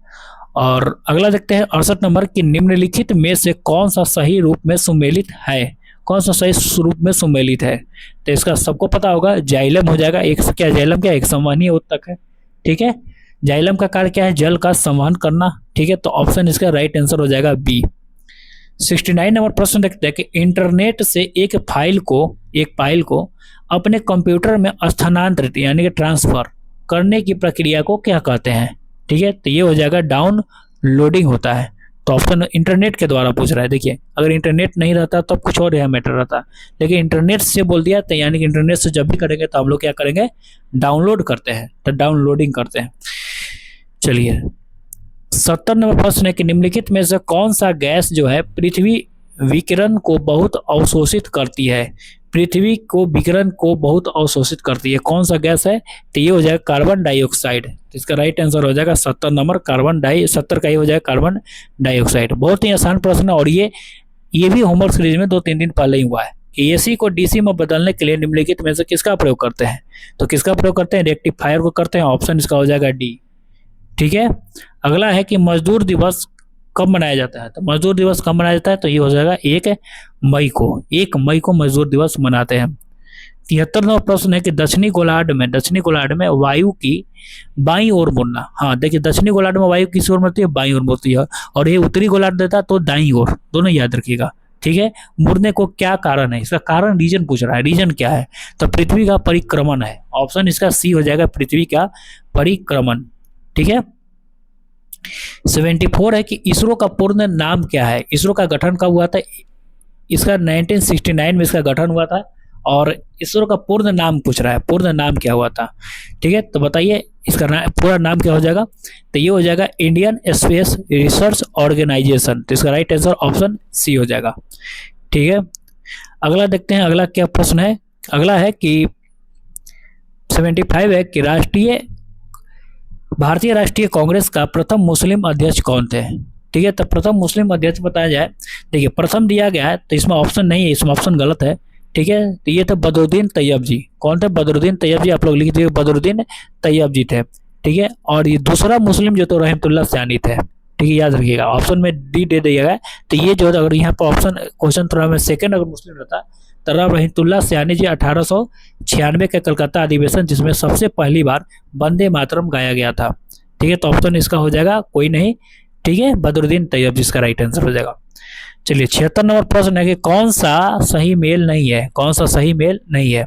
और अगला देखते हैं 68 नंबर की निम्नलिखित में से कौन सा सही रूप में सुमेलित है? कौन सा सही रूप में सुमेलित है? तो इसका सबको पता होगा, जाइलम हो जाएगा। एक क्या जाइलम क्या एक संवहनीय उत्तक है। ठीक है, जाइलम का कार्य क्या है? जल का संवहन करना। ठीक है, तो ऑप्शन इसका राइट आंसर हो जाएगा बी। 69 नंबर प्रश्न देखते हैं कि इंटरनेट से एक फाइल को अपने कंप्यूटर में स्थानांतरित यानी कि ट्रांसफर करने की प्रक्रिया को क्या कहते हैं? ठीक है, तो ये हो जाएगा डाउनलोडिंग होता है। तो ऑप्शन इंटरनेट के द्वारा पूछ रहा है। देखिए, अगर इंटरनेट नहीं रहता तब कुछ और यह मैटर रहता, लेकिन इंटरनेट से बोल दिया तो यानी कि इंटरनेट से जब भी करेंगे तो हम लोग क्या करेंगे? डाउनलोड करते हैं, तो डाउनलोडिंग करते हैं। चलिए 70 नंबर प्रश्न है कि निम्नलिखित में से कौन सा गैस जो है पृथ्वी विकिरण को बहुत अवशोषित करती है? पृथ्वी को विकिरण को बहुत अवशोषित करती है, कौन सा गैस है? तो ये हो जाएगा कार्बन डाइऑक्साइड। तो इसका राइट आंसर हो जाएगा 70 नंबर 70 का ही हो जाएगा कार्बन डाइऑक्साइड। बहुत ही आसान प्रश्न है, और ये भी होमवर्क सीरीज में 2-3 दिन पहले ही हुआ है कि एसी को डीसी में बदलने के लिए निम्नलिखित में से किसका प्रयोग करते हैं? तो किसका प्रयोग करते हैं? रेक्टिफायर को करते हैं। ऑप्शन इसका हो जाएगा डी। ठीक है, अगला है कि मजदूर दिवस कब मनाया जाता है? तो मजदूर दिवस कब मनाया जाता है? तो ये हो जाएगा 1 मई को। 1 मई को मजदूर दिवस मनाते हैं। 73 नंबर प्रश्न है कि दक्षिणी गोलार्ध में वायु की बाईं ओर मुड़ना। हाँ देखिए, दक्षिणी गोलार्ध में वायु किस ओर मुड़ती है? बाईं ओर मुड़ती है, और ये उत्तरी गोलार्ध देता है तो दाईं ओर, दोनों याद रखिएगा। ठीक है, मुड़ने को क्या कारण है? इसका कारण रीजन पूछ रहा है, रीजन क्या है? तो पृथ्वी का परिक्रमण है। ऑप्शन इसका सी हो जाएगा, पृथ्वी का परिक्रमण। ठीक है, 74 है कि इसरो का पूर्ण नाम क्या है? इसरो का गठन कब हुआ था? इसका 1969 में इसका गठन हुआ था, और इसरो का पूर्ण नाम पूछ रहा है, पूर्ण नाम क्या हुआ था? ठीक है, तो बताइए इसका पूरा नाम क्या हो जाएगा? तो ये हो जाएगा इंडियन स्पेस रिसर्च ऑर्गेनाइजेशन। तो इसका राइट आंसर ऑप्शन सी हो जाएगा। ठीक है, अगला देखते हैं, अगला क्या प्रश्न है? अगला है कि 75 है कि भारतीय राष्ट्रीय कांग्रेस का प्रथम मुस्लिम अध्यक्ष कौन थे? ठीक है, तो प्रथम मुस्लिम अध्यक्ष बताया जाए, देखिए प्रथम दिया गया है तो इसमें ऑप्शन नहीं है, इसमें ऑप्शन गलत है। ठीक है, तो ये थे बदरुद्दीन तैयब जी। कौन थे? बदरुद्दीन तैयब जी। आप लोग लिख दीजिए, बदरुद्दीन तैयब जी थे। ठीक है, और ये दूसरा मुस्लिम जो तो रहमतुल्लाह सैनी थे। ठीक है, याद रखिएगा, ऑप्शन में डी दे दिएगा। तो ये जो अगर यहाँ पर ऑप्शन क्वेश्चन थोड़ा में सेकंड अगर मुस्लिम रहता तो रहमतुल्लाह सैनी जी 1896 के कलकत्ता अधिवेशन, जिसमें सबसे पहली बार वंदे मातरम गाया गया था। ठीक है, तो ऑप्शन इसका हो जाएगा कोई नहीं। ठीक है, बदरुद्दीन तैयब जिसका राइट आंसर हो जाएगा। चलिए 76 नंबर प्रश्न है कि कौन सा सही मेल नहीं है? कौन सा सही मेल नहीं है?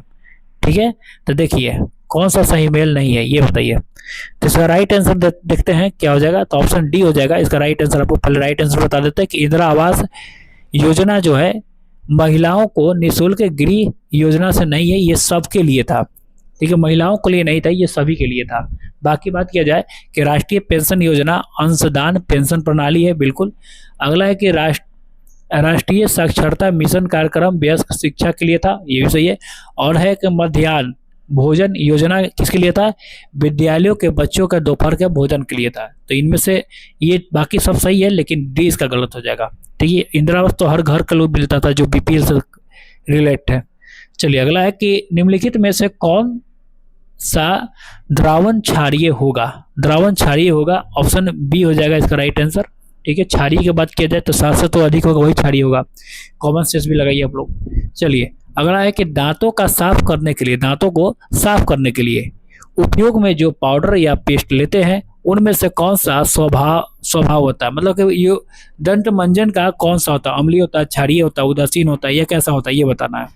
ठीक है, तो देखिए कौन सा सही मेल नहीं है ये बताइए। तो इसका राइट आंसर देखते हैं क्या हो जाएगा। तो ऑप्शन डी हो जाएगा इसका राइट आंसर। आपको पहले राइट आंसर बता देते हैं कि इंदिरा आवास योजना जो है महिलाओं को निःशुल्क गृह योजना से नहीं है, ये सबके लिए था। ठीक है, महिलाओं के लिए नहीं था, ये सभी के लिए था। बाकी बात किया जाए कि राष्ट्रीय पेंशन योजना अंशदान पेंशन प्रणाली है, बिल्कुल। अगला है कि राष्ट्रीय साक्षरता मिशन कार्यक्रम वयस्क शिक्षा के लिए था, ये भी सही है। और है कि मध्याह्न भोजन योजना किसके लिए था? विद्यालयों के बच्चों का दोपहर के भोजन के लिए था। तो इनमें से ये बाकी सब सही है, लेकिन डी इसका गलत हो जाएगा। ठीक है, इंदिरा आवास तो हर घर का लोग मिलता था जो बीपीएल से रिलेटेड है। चलिए अगला है कि निम्नलिखित में से कौन सा द्रावण क्षारीय होगा? द्रावण क्षारीय होगा, ऑप्शन बी हो जाएगा इसका राइट आंसर। ठीक है, क्षारीय की बात किया जाए तो 7 से तो अधिक होगा वही क्षारीय होगा। कॉमन सेंस भी लगाइए आप लोग। चलिए अगला है कि दांतों का साफ करने के लिए, दांतों को साफ करने के लिए उपयोग में जो पाउडर या पेस्ट लेते हैं उनमें से कौन सा स्वभाव होता है? मतलब कि ये दंत मंजन का कौन सा होता है? अम्लीय होता है, क्षारीय होता है, उदासीन होता है, या कैसा होता है ये बताना है।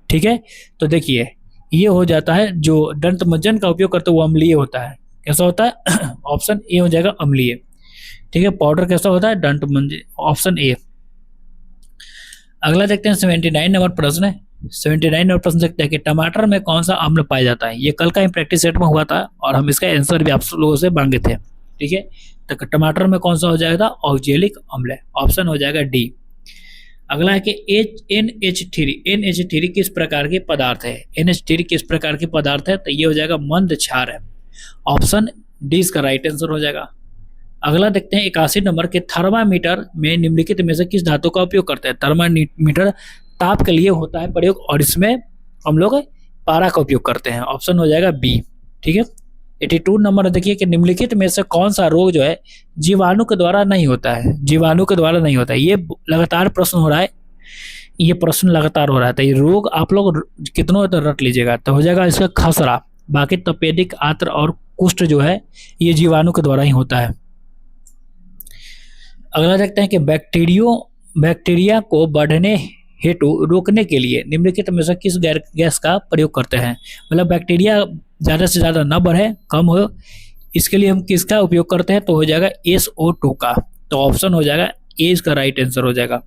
ठीक है, तो देखिए ये हो जाता है जो दंत मंजन का उपयोग करते हैं वो अम्लीय होता है। कैसा होता है? ऑप्शन ए हो जाएगा अम्लीय। ठीक है, पाउडर कैसा होता है? दंत मंजन, ऑप्शन ए। अगला देखते हैं 79 नंबर प्रश्न है। 79 नंबर प्रश्न देखते हैं कि टमाटर में कौन सा अम्ल पाया जाता है? ये कल का ही प्रैक्टिस सेट में हुआ था और हम इसका आंसर भी आप लोगों से मांगे थे। ठीक है, तो टमाटर में कौन सा हो जाएगा? ऑक्जेलिक अम्ल, ऑप्शन हो जाएगा डी। अगला है कि NH3 किस प्रकार के पदार्थ है? NH3 किस प्रकार के पदार्थ है? तो ये हो जाएगा मंद क्षार है। ऑप्शन डी इसका राइट आंसर हो जाएगा। अगला देखते हैं 81 नंबर के थर्मामीटर में निम्नलिखित में से किस धातु का उपयोग करते हैं? थर्मामीटर ताप के लिए होता है प्रयोग और इसमें हम लोग पारा का उपयोग करते हैं। ऑप्शन हो जाएगा बी। ठीक है। 82 नंबर देखिए कि निम्नलिखित में से कौन सा रोग जो है जीवाणु के द्वारा नहीं होता है? जीवाणु के द्वारा नहीं होता है। ये लगातार प्रश्न हो रहा है, ये प्रश्न लगातार हो रहा है। तो ये रोग आप लोग कितनों तो रट लीजिएगा। तो हो जाएगा इसका खसरा। बाकी तपेदिक, आंत्र और कुष्ठ जो है ये जीवाणु के द्वारा ही होता है। अगला देखते हैं कि बैक्टीरिया को बढ़ने हेतु रोकने के लिए निम्नलिखित में से किस गैस का प्रयोग करते हैं? मतलब बैक्टीरिया ज़्यादा से ज़्यादा न बढ़े, कम हो, इसके लिए हम किसका उपयोग करते हैं? तो हो जाएगा SO2 का। तो ऑप्शन हो जाएगा ए इसका राइट आंसर हो जाएगा।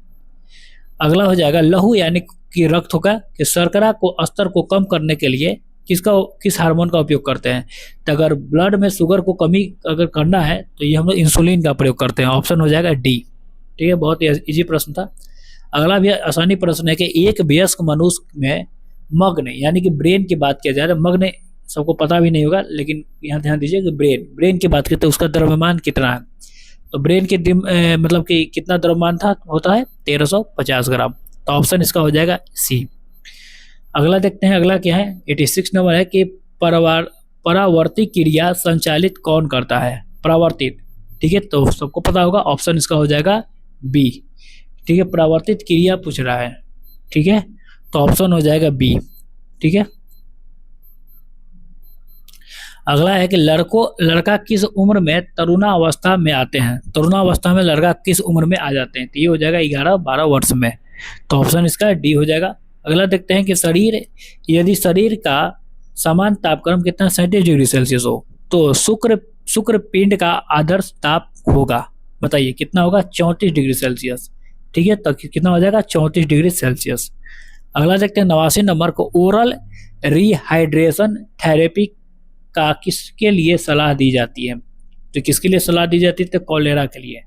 अगला हो जाएगा लहू यानी कि रक्त होगा कि शर्करा को स्तर को कम करने के लिए किस हार्मोन का उपयोग करते हैं? तो अगर ब्लड में शुगर को कमी अगर करना है तो ये हम लोग इंसुलिन का प्रयोग करते हैं। ऑप्शन हो जाएगा डी। ठीक है, बहुत ही इजी प्रश्न था। अगला भी आसानी प्रश्न है कि एक वयस्क मनुष्य में मग्न यानी कि ब्रेन की बात किया जाए तो मग्न सबको पता भी नहीं होगा, लेकिन यहाँ ध्यान दीजिए कि ब्रेन की बात करते हैं उसका द्रव्यमान कितना है? तो ब्रेन के मतलब कि कितना द्रव्यमान होता है 1350 ग्राम। तो ऑप्शन इसका हो जाएगा सी। अगला देखते हैं, अगला क्या है 86 नंबर है कि परावर्तित क्रिया संचालित कौन करता है? परावर्तित। ठीक है, तो सबको पता होगा। ऑप्शन इसका हो जाएगा बी। ठीक है, परावर्तित क्रिया पूछ रहा है। ठीक है, तो ऑप्शन हो जाएगा बी। ठीक है। अगला है कि लड़का किस उम्र में तरुणावस्था में आते हैं? तरुणावस्था में लड़का किस उम्र में आ जाते हैं? तो ये हो जाएगा 11-12 वर्ष में। तो ऑप्शन इसका डी हो जाएगा। अगला देखते हैं कि यदि शरीर का समान तापक्रम कितना 37 डिग्री सेल्सियस हो तो शुक्र पिंड का आदर्श ताप होगा। बताइए कितना होगा? 34 डिग्री सेल्सियस। ठीक है, तो कितना हो जाएगा? 34 डिग्री सेल्सियस। अगला देखते हैं 89 नंबर को ओरल रिहाइड्रेशन थेरेपी का किसके लिए सलाह दी जाती है? तो किसके लिए सलाह दी जाती है? तो कॉलेरा के लिए।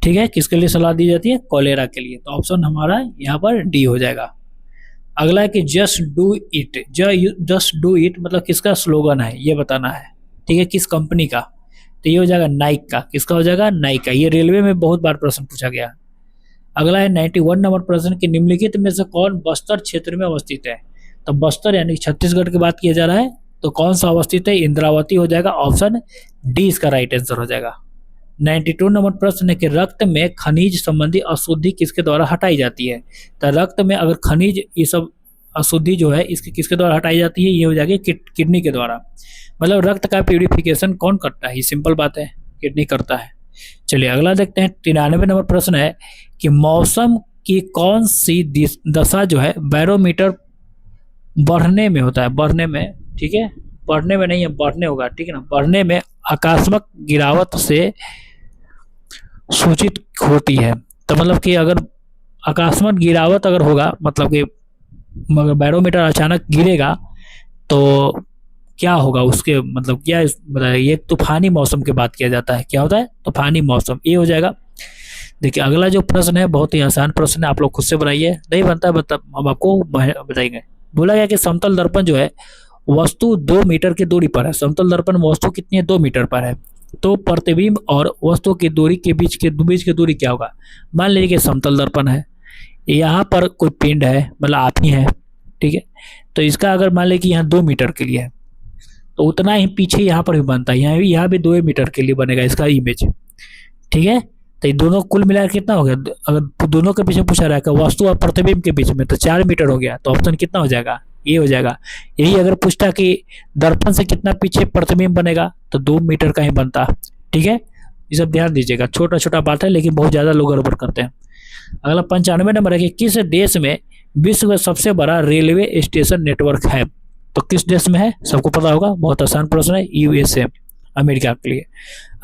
ठीक है, किसके लिए सलाह दी जाती है? कॉलेरा के लिए। तो ऑप्शन हमारा यहाँ पर डी हो जाएगा। अगला है कि जस्ट डू इट मतलब किसका स्लोगन है ये बताना है। ठीक है, किस कंपनी का? तो ये हो जाएगा नाइक का। किसका हो जाएगा? नाइक का। ये रेलवे में बहुत बार प्रश्न पूछा गया। अगला है 91 नंबर प्रश्न कि निम्नलिखित में से कौन बस्तर क्षेत्र में अवस्थित है? तो बस्तर यानी छत्तीसगढ़ की बात किया जा रहा है, तो कौन सा अवस्थित है? इंद्रावती हो जाएगा। ऑप्शन डी इसका राइट आंसर हो जाएगा। 92 नंबर प्रश्न है कि रक्त में खनिज संबंधी अशुद्धि किसके द्वारा हटाई जाती है? तो रक्त में अगर खनिज ये सब अशुद्धि जो है इसके किसके द्वारा हटाई जाती है? ये हो जाएगी किडनी के द्वारा। मतलब रक्त का प्यूरिफिकेशन कौन करता है? ये सिंपल बात है, किडनी करता है। चलिए अगला देखते हैं 93 नंबर प्रश्न है कि मौसम की कौन सी दशा जो है बैरोमीटर बढ़ने में होता है? बढ़ने में। ठीक है, बढ़ने में नहीं है, बढ़ने होगा। ठीक है ना, बढ़ने में आकस्मिक गिरावट से सूचित होती है। तो मतलब कि अगर आकस्मिक गिरावट अगर होगा मतलब कि मगर बैरोमीटर अचानक गिरेगा तो क्या होगा उसके मतलब क्या बताइए? ये तूफानी मौसम की बात किया जाता है। क्या होता है? तूफानी मौसम। ये हो जाएगा। देखिए अगला जो प्रश्न है बहुत ही आसान प्रश्न है, आप लोग खुद से बनाइए। नहीं बनता हम आपको बताएंगे। बोला गया कि समतल दर्पण जो है वस्तु 2 मीटर की दूरी पर है। समतल दर्पण में वस्तु कितनी है? 2 मीटर पर है। तो प्रतिबिंब और वस्तु की दूरी के बीच की दूरी क्या होगा? मान लीजिए कि समतल दर्पण है, यहाँ पर कोई पिंड है मतलब आप ही है। ठीक है, तो इसका अगर मान लीजिए कि यहाँ 2 मीटर के लिए है तो उतना ही पीछे यहाँ पर भी बनता है। यहाँ भी 2 मीटर के लिए बनेगा इसका इमेज। ठीक है, तो ये दोनों कुल मिलाकर कितना हो गया? अगर दोनों के पीछे पूछा रहेगा वस्तु और प्रतिबिंब के बीच में तो 4 मीटर हो गया। तो ऑप्शन कितना हो जाएगा? ये हो जाएगा। यही अगर पूछता कि दर्पण से कितना पीछे प्रतिबिंब बनेगा तो 2 मीटर का ही बनता। ठीक है, ये सब ध्यान दीजिएगा। छोटा छोटा बात है लेकिन बहुत ज्यादा लोग गड़बड़ करते हैं। अगला 95 नंबर है कि किस देश में विश्व का सबसे बड़ा रेलवे स्टेशन नेटवर्क है? तो किस देश में है? सबको पता होगा, बहुत आसान प्रश्न है। USA, अमेरिका के लिए।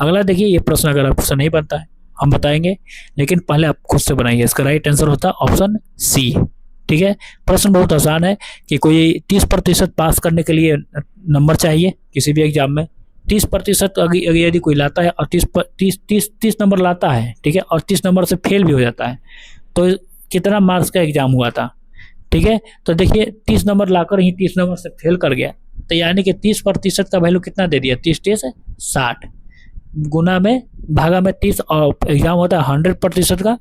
अगला देखिए, ये प्रश्न अगर आपसे नहीं बनता है हम बताएंगे, लेकिन पहले आप खुद से बनाइए। इसका राइट आंसर होता है ऑप्शन सी। ठीक है, प्रश्न बहुत आसान है कि कोई 30% पास करने के लिए नंबर चाहिए किसी भी एग्जाम में। 30% अगर यदि कोई लाता है और 30 नंबर लाता है, ठीक है, और 30 नंबर से फेल भी हो जाता है तो कितना मार्क्स का एग्जाम हुआ था। ठीक है, तो देखिए 30 नंबर लाकर ही 30 नंबर से फेल कर गया, तो यानी कि 30% का वैल्यू कितना दे दिया, 30 से 60 गुना में भागा में 30, और एग्जाम होता है 100% का,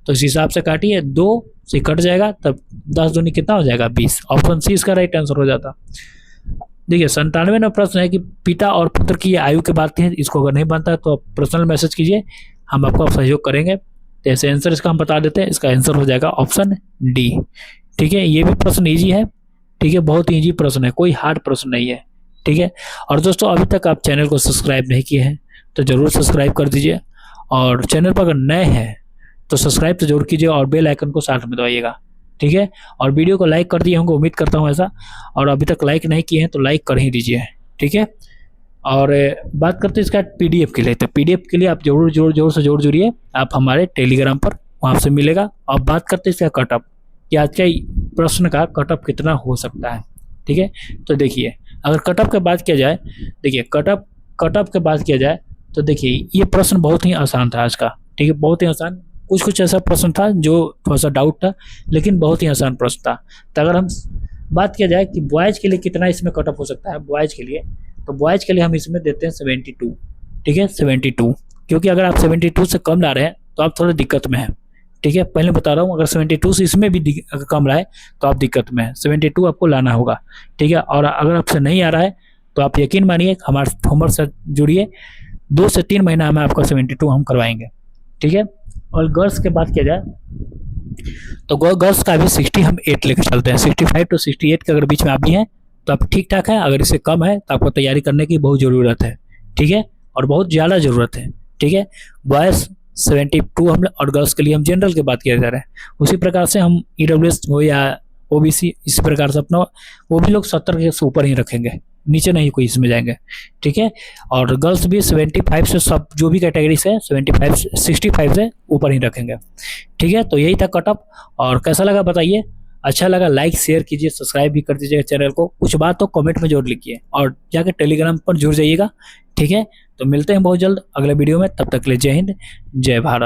तो इस हिसाब से काटिए, 2 से कट जाएगा, तब 10 दूनी कितना हो जाएगा, 20। ऑप्शन सी इसका राइट आंसर हो जाता। देखिए 97वां प्रश्न है कि पिता और पुत्र की आयु की बात है, इसको अगर नहीं बनता है तो आप पर्सनल मैसेज कीजिए, हम आपका सहयोग करेंगे। तो ऐसे आंसर इसका हम बता देते हैं, इसका आंसर हो जाएगा ऑप्शन डी। ठीक है, ये भी प्रश्न ईजी है। ठीक है, बहुत ही ईजी प्रश्न है, कोई हार्ड प्रश्न नहीं है। ठीक है, और दोस्तों अभी तक आप चैनल को सब्सक्राइब नहीं किए हैं तो जरूर सब्सक्राइब कर दीजिए, और चैनल पर अगर नए हैं तो सब्सक्राइब तो जरूर कीजिए और बेल आइकन को साथ में दबाइएगा। ठीक है, और वीडियो को लाइक कर दिए होंगे, उम्मीद करता हूँ ऐसा, और अभी तक लाइक नहीं किए हैं तो लाइक कर ही दीजिए। ठीक है, और बात करते हैं इसका पीडीएफ के लिए, तो पीडीएफ के लिए आप जोर से जुड़िए आप हमारे टेलीग्राम पर, वहाँ से मिलेगा। अब बात करते हैं इसका कटअप, कि आज के प्रश्न का कटअप कितना हो सकता है। ठीक है, तो देखिए अगर कटअप की बात किया जाए, देखिए कटअप की बात किया जाए तो देखिए ये प्रश्न बहुत ही आसान था आज का। ठीक है, बहुत ही आसान, कुछ ऐसा प्रश्न था जो थोड़ा सा डाउट था, लेकिन बहुत ही आसान प्रश्न था। तो अगर हम बात किया जाए कि बॉयज़ के लिए कितना इसमें कटअप हो सकता है, बॉयज़ के लिए, तो बॉयज़ के लिए हम इसमें देते हैं 72। ठीक है, 72, क्योंकि अगर आप 72 से कम ला रहे हैं तो आप थोड़े दिक्कत में हैं। ठीक है, पहले बता रहा हूँ, अगर 72 से इसमें भी अगर कम रहा है तो आप दिक्कत में हैं, 72 आपको लाना होगा। ठीक है, और अगर आपसे नहीं आ रहा है तो आप यकीन मानिए हमारे होमवर्क से जुड़िए, 2 से 3 महीना में आपका 72 हम करवाएंगे। ठीक है, और गर्ल्स की बात किया जाए तो गर्ल्स का भी 60 हम 8 लेकर चलते हैं, 65 to 68 के अगर बीच में आप भी हैं तो आप ठीक ठाक है, अगर इससे कम है तो आपको तैयारी करने की बहुत ज़रूरत है। ठीक है, और बहुत ज़्यादा ज़रूरत है। ठीक है, बॉयज़ 72 हम, और गर्ल्स के लिए हम जनरल की बात किया जा रहा है, उसी प्रकार से हम ईडब्ल्यूएस हो या ओबीसी, इस प्रकार से अपना वो भी लोग 70 के ऊपर ही रखेंगे, नीचे नहीं कोई इसमें जाएंगे। ठीक है, और गर्ल्स भी 75 से, सब जो भी कैटेगरी से 75 65 से ऊपर ही रखेंगे। ठीक है, तो यही था कटअप, और कैसा लगा बताइए, अच्छा लगा लाइक शेयर कीजिए, सब्सक्राइब भी कर दीजिएगा चैनल को, कुछ बात तो कमेंट में जरूर लिखिए, और जाकर टेलीग्राम पर जुड़ जाइएगा। ठीक है, तो मिलते हैं बहुत जल्द अगले वीडियो में, तब तक के लिए जय हिंद जय भारत।